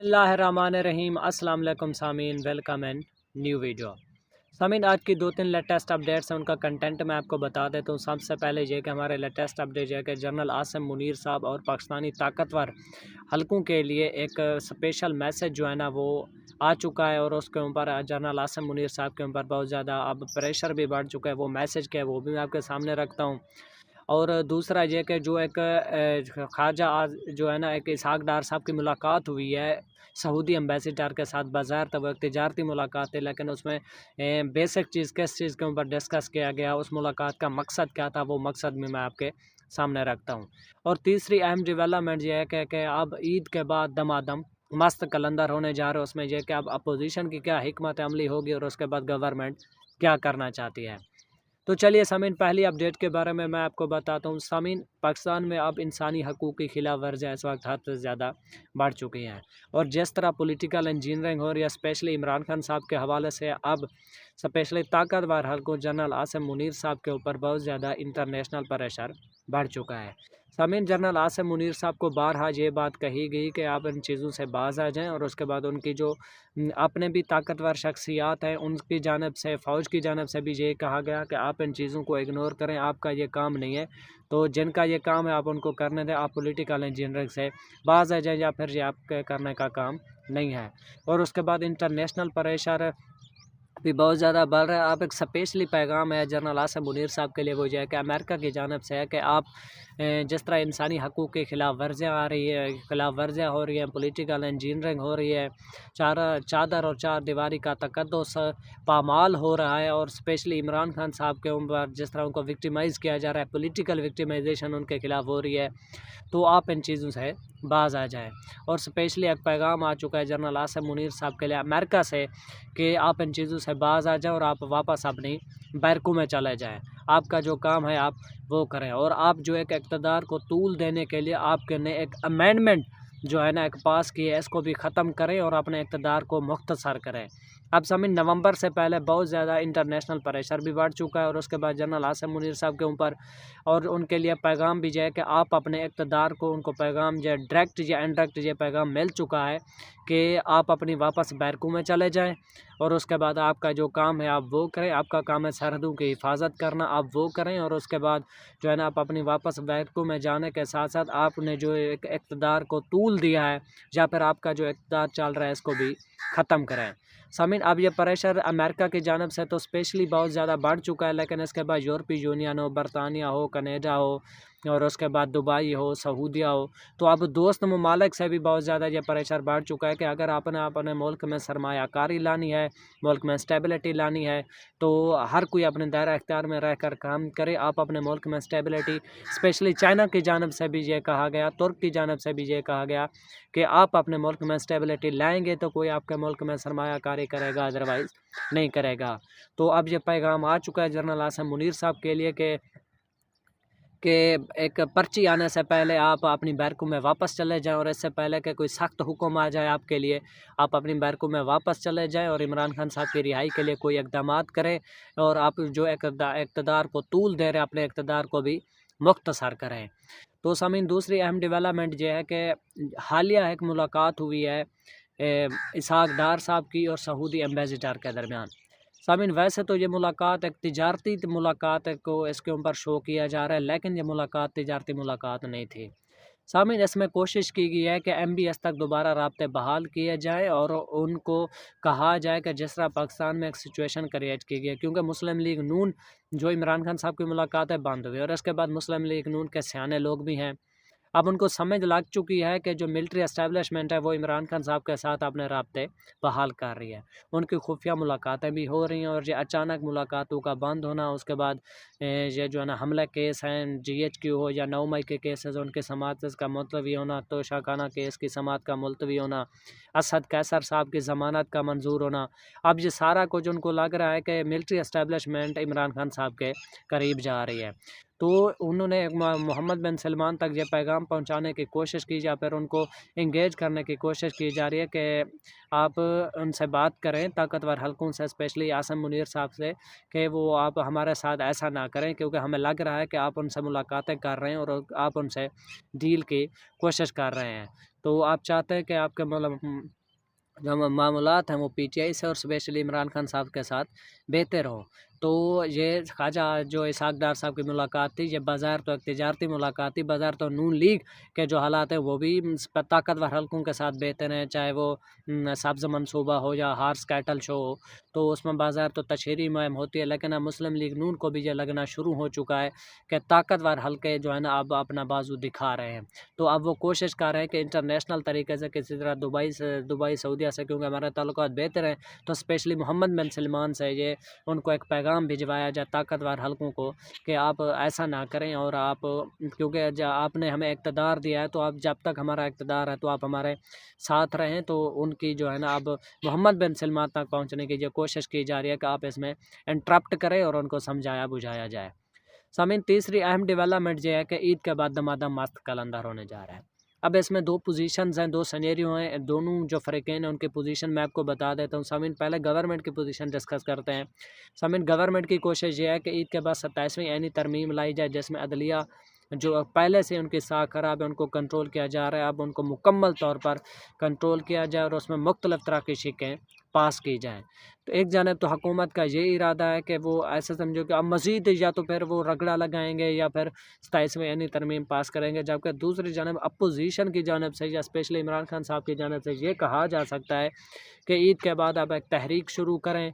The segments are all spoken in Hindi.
बिस्मिल्लाहिर्रहमानिर्रहीम। अस्सलाम वालेकुम सामीन, वेलकम एंड न्यू वीडियो। सामीन, आज की 2-3 लेटेस्ट अपडेट्स हैं, उनका कंटेंट मैं आपको बता देता हूँ। सबसे पहले ये कि हमारे लेटेस्ट अपडेट है कि जनरल आसिम मुनीर साहब और पाकिस्तानी ताकतवर हलकों के लिए एक स्पेशल मैसेज जो है ना वो आ चुका है, और उसके ऊपर जनरल आसिम मुनीर साहब के ऊपर बहुत ज़्यादा अब प्रेशर भी बढ़ चुका है। वो मैसेज क्या है वो भी मैं आपके सामने रखता हूँ। और दूसरा ये कि जो एक ख्वाजा आज जो है ना एक इसहाक डार साहब की मुलाकात हुई है सऊदी एम्बेसडर के साथ। बाज़ार तब एक तिजारती मुलाकात है, लेकिन उसमें बेसिक चीज़ किस चीज़ के ऊपर डिस्कस किया गया, उस मुलाकात का मकसद क्या था, वो मकसद भी मैं आपके सामने रखता हूँ। और तीसरी अहम डेवलपमेंट ये है कि अब ईद के बाद दमादम मस्त कलंदर होने जा रहे हैं। उसमें यह कि अब अपोजिशन की क्या हिकमत अमली होगी और उसके बाद गवर्नमेंट क्या करना चाहती है। तो चलिए सामीन, पहली अपडेट के बारे में मैं आपको बताता हूँ। सामीन, पाकिस्तान में अब इंसानी हकूक़ की खिलाफ वर्जियाँ इस वक्त हद से ज़्यादा बढ़ चुकी हैं, और जिस तरह पॉलिटिकल इंजीनियरिंग हो रही है, स्पेशली इमरान खान साहब के हवाले से, अब स्पेशली ताकतवर हलकों जनरल आसिम मुनीर साहब के ऊपर बहुत ज़्यादा इंटरनेशनल प्रेशर बढ़ चुका है। सामीन, जनरल आसिम मुनीर साहब को बारहा ये बात कही गई कि आप इन चीज़ों से बाज आ जाएँ, और उसके बाद उनकी जो अपने भी ताकतवर शख्सियात हैं उनकी जानब से, फ़ौज की जानब से भी ये कहा गया कि आप इन चीज़ों को इग्नोर करें, आपका ये काम नहीं है। तो जिनका ये काम है आप उनको करने दें, आप पॉलिटिकल इंजीनियरिंग से बाज आ जाए, या फिर ये आपके करने का काम नहीं है। और उसके बाद इंटरनेशनल प्रेशर भी बहुत ज़्यादा बढ़ रहा है। आप एक स्पेशली पैगाम है जनरल आसिम मुनीर साहब के लिए, वो जो है कि अमेरिका की जानब से है कि आप जिस तरह इंसानी हकूक़ के खिलाफ वर्जियाँ आ रही है, खिलाफ वर्जियाँ हो रही हैं, पॉलिटिकल इंजीनियरिंग हो रही है, चादर और चार दीवारी का तकद्दुस पामाल हो रहा है, और स्पेशली इमरान खान साहब के ऊपर जिस तरह उनको विक्टिमाइज़ किया जा रहा है, पॉलिटिकल विक्टिमाइजेशन उनके खिलाफ हो रही है, तो आप इन चीज़ों से बाज आ जाएँ। और स्पेशली एक पैगाम आ चुका है जनरल आसिम मुनीर साहब के लिए अमेरिका से कि आप इन चीज़ों से बाज आ जाएँ और आप वापस अपनी बैरकों में चले जाएँ। आपका जो काम है आप वो करें, और आप जो एक इक़्तिदार को तूल देने के लिए आपके ने एक अमेंडमेंट जो है ना एक पास की है, इसको भी ख़त्म करें और अपने इक़्तिदार को मुख्तसर करें। अब सामीन, नवंबर से पहले बहुत ज़्यादा इंटरनेशनल प्रेशर भी बढ़ चुका है, और उसके बाद जनरल आसिम मुनीर साहब के ऊपर और उनके लिए पैगाम भी जो है कि आप अपने इक़्तिदार को, उनको पैगाम जो है डायरेक्ट या इनडायरेक्ट ये पैगाम मिल चुका है कि आप अपनी वापस बैरकों में चले जाएँ, और उसके बाद आपका जो काम है आप वो करें। आपका काम है सरहदों की हिफाजत करना, आप वो करें, और उसके बाद जो है ना आप अपनी वापस बैरकों में जाने के साथ साथ आपने जो एक इक़्तिदार को तूल दिया है, या फिर आपका जो इक़्तिदार चल रहा है, इसको भी ख़त्म करें। सामीन, अब ये प्रेशर अमेरिका की जानब से तो स्पेशली बहुत ज़्यादा बढ़ चुका है, लेकिन इसके बाद यूरोपीय यूनियन हो, बरतानिया हो, कनाडा हो, और उसके बाद दुबई हो, सऊदीया हो, तो अब दोस्त ममालिक से भी बहुत ज़्यादा ये प्रेशर बढ़ चुका है कि अगर आपने अपने मुल्क में सरमायाकारी लानी है, मुल्क में स्टेबिलिटी लानी है, तो हर कोई अपने दायरा इख्तियार में रहकर काम करे। आप अपने मुल्क में स्टेबिलिटी, स्पेशली चाइना की जानब से भी ये कहा गया, तुर्क की जानब से भी ये कहा गया कि आप अपने मुल्क में स्टेबिलिटी लाएंगे तो कोई आपके मुल्क में सरमायाकारी करेगा, अदरवाइज़ नहीं करेगा। तो अब ये पैगाम आ चुका है जनरल आसिम मुनीर साहब के लिए कि एक पर्ची आने से पहले आप अपनी बैरकों में वापस चले जाएं, और इससे पहले कि कोई सख्त हुक्म आ जाए आपके लिए, आप अपनी बैरकों में वापस चले जाएं और इमरान खान साहब की रिहाई के लिए कोई इक़दामात करें, और आप जो इक़्तिदार को तूल दे रहे हैं, अपने इक़्तिदार को भी मुख्तसर करें। तो सामीन, दूसरी अहम डेवलपमेंट ये है कि हालिया एक मुलाकात हुई है इसहाक डार साहब की और सऊदी एम्बेसडर के दरमियान। सामीन, वैसे तो ये मुलाकात एक तिजारती मुलाकात को इसके ऊपर शो किया जा रहा है, लेकिन ये मुलाकात तिजारती मुलाकात नहीं थी। सामीन, इसमें कोशिश की गई है कि MBS तक दोबारा राब्ते बहाल किए जाए, और उनको कहा जाए कि जिस तरह पाकिस्तान में एक सिचुएशन क्रिएट की गई है, क्योंकि मुस्लिम लीग नून जो इमरान खान साहब की मुलाकात है बंद हुई, और इसके बाद मुस्लिम लीग नून के सियाने लोग भी हैं, अब उनको समझ लग चुकी है कि जो मिलिट्री एस्टेब्लिशमेंट है वो इमरान खान साहब के साथ अपने राब्ते बहाल कर रही है। उनकी खुफिया मुलाकातें भी हो रही हैं, और ये अचानक मुलाकातों का बंद होना, उसके बाद ये जो है ना हमला केस हैं GHQ हो या 9 मई के केसेस, उनके समात का मुलतवी होना, तो शाखाना केस की समात का मुलतवी होना, असद कैसर साहब की ज़मानत का मंजूर होना, अब ये सारा कुछ उनको लग रहा है कि मिलिट्री एस्टेब्लिशमेंट इमरान खान साहब के करीब जा रही है। तो उन्होंने मोहम्मद बिन सलमान तक ये पैगाम पहुंचाने की कोशिश की या फिर उनको इंगेज करने की कोशिश की जा रही है कि आप उनसे बात करें ताकतवर हलकों से, स्पेशली आसिम मुनीर साहब से, कि वो आप हमारे साथ ऐसा ना करें, क्योंकि हमें लग रहा है कि आप उनसे मुलाकातें कर रहे हैं और आप उनसे डील की कोशिश कर रहे हैं। तो आप चाहते हैं कि आपके मतलब जो मामूलात हैं वो पीटीआई से और स्पेशली इमरान खान साहब के साथ बेहतर हों। तो ये ख्वाजा जो इसहाक डार साहब की मुलाकात थी, ये बाज़ार तो एक तिजारती मुलाकात थी, बाज़ार तो नून लीग के जो हालात हैं वो भी ताकतवर हलकों के साथ बेहतर हैं, चाहे वो सब्ज़ मनसूबा हो या हार्स कैटल शो हो, तो उसमें बाज़ार तो तशहरी मुहिम होती है। लेकिन अब मुस्लिम लीग नून को भी ये लगना शुरू हो चुका है कि ताकतवर हलके जो है ना अब अपना बाजू दिखा रहे हैं। तो अब वो कोशिश कर रहे हैं कि इंटरनेशनल तरीके से किसी तरह दुबई सऊदीया से, क्योंकि हमारे ताल्लुकात बेहतर हैं, तो स्पेशली मोहम्मद बिन सलमान से ये उनको एक पैगाम भिजवाया जाए ताकतवर हलकों को कि आप ऐसा ना करें, और आप क्योंकि आपने हमें इक़्तिदार दिया है, तो आप जब तक हमारा इक़्तिदार है तो आप हमारे साथ रहें। तो उनकी जो है ना अब मोहम्मद बिन सलमान तक पहुँचने की जो कोशिश की जा रही है कि आप इसमें इंटरप्ट करें और उनको समझाया बुझाया जाए। सामीन, तीसरी अहम डेवलपमेंट ये है कि ईद के बाद दमादम मस्त कलंदर होने जा रहा है। अब इसमें 2 पोजीशंस हैं, 2 सिनेरियो हैं, दोनों जो फ़रीक़ैन हैं उनके पोजीशन मैं आपको बता देता हूँ। सामीन, पहले गवर्नमेंट की पोजीशन डिस्कस करते हैं। सामीन, गवर्नमेंट की कोशिश ये है कि ईद के बाद 27वीं ऐनी तरमीम लाई जाए, जिसमें अदलिया जो पहले से उनकी साख खराब है उनको कंट्रोल किया जा रहा है, अब उनको मुकम्मल तौर पर कंट्रोल किया जाए और उसमें मुख्तलिफ़ तरह की शिकें पास की जाएँ। तो एक जानिब तो हुकूमत का ये इरादा है कि वो ऐसा समझो कि अब मज़ीद या तो फिर वो रगड़ा लगाएँगे या फिर 27वीं यानी तरमीम पास करेंगे, जबकि दूसरी जानिब अपोजिशन की जानिब से या स्पेशली इमरान खान साहब की जानिब से ये कहा जा सकता है कि ईद के बाद आप एक तहरीक शुरू करें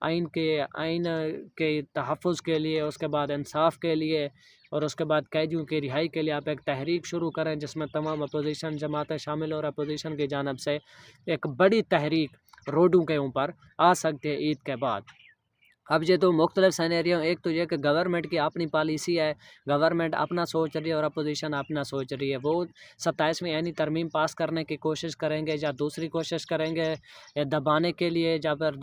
आइन के तहफ़्फ़ुज़ के लिए, उसके बाद इंसाफ के लिए और उसके बाद कैदियों की रिहाई के लिए आप एक तहरीक शुरू करें, जिसमें तमाम अपोजिशन जमातें शामिल और अपोजिशन की जानिब से एक बड़ी तहरीक रोडों के ऊपर आ सकती है ईद के बाद। अब ये तो मुख्तलिफ सिनेरियो, एक तो ये कि गवर्नमेंट की अपनी पॉलिसी है, गवर्नमेंट अपना सोच रही है और अपोजिशन अपना सोच रही है। वो 27वीं यानी तरमीम पास करने की कोशिश करेंगे या दूसरी कोशिश करेंगे दबाने के लिए, या फिर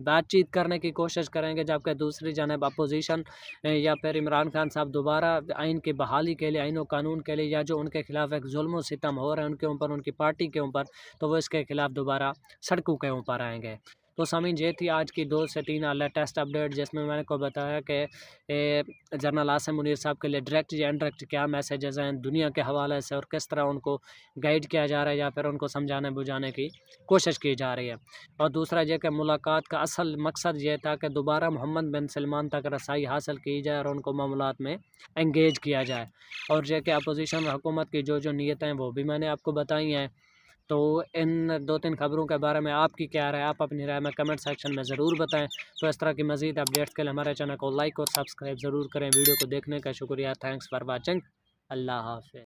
बातचीत करने की कोशिश करेंगे, जबकि दूसरी जानिब अपोजिशन या फिर इमरान खान साहब दोबारा आइन की बहाली के लिए, आइन व कानून के लिए, या जो उनके खिलाफ एक जुल्म व सितम हो रहे हैं उनके ऊपर, उनकी पार्टी के ऊपर, तो वो इसके खिलाफ दोबारा सड़कों के ऊपर आएंगे। तो सामीन, ये थी आज की 2 से 3 लेटेस्ट अपडेट, जिसमें मैंने को बताया कि जनरल आसिम मुनीर साहब के लिए डायरेक्ट या इनडायरेक्ट क्या मैसेजेस हैं दुनिया के हवाले से और किस तरह उनको गाइड किया जा रहा है या फिर उनको समझाने बुझाने की कोशिश की जा रही है। और दूसरा ये कि मुलाकात का असल मकसद ये था कि दोबारा मोहम्मद बिन सलमान तक रसाई हासिल की जाए और उनको मामलात में एंगेज किया जाए। और ये कि अपोजिशन हुकूमत की जो नीयतें हैं वो भी मैंने आपको बताई हैं। तो इन 2-3 खबरों के बारे में आपकी क्या राय है, आप अपनी राय में कमेंट सेक्शन में ज़रूर बताएं। तो इस तरह की मज़ीद अपडेट्स के लिए हमारे चैनल को लाइक और सब्सक्राइब ज़रूर करें। वीडियो को देखने का शुक्रिया। Thanks for watching. अल्लाह हाफ़िज़।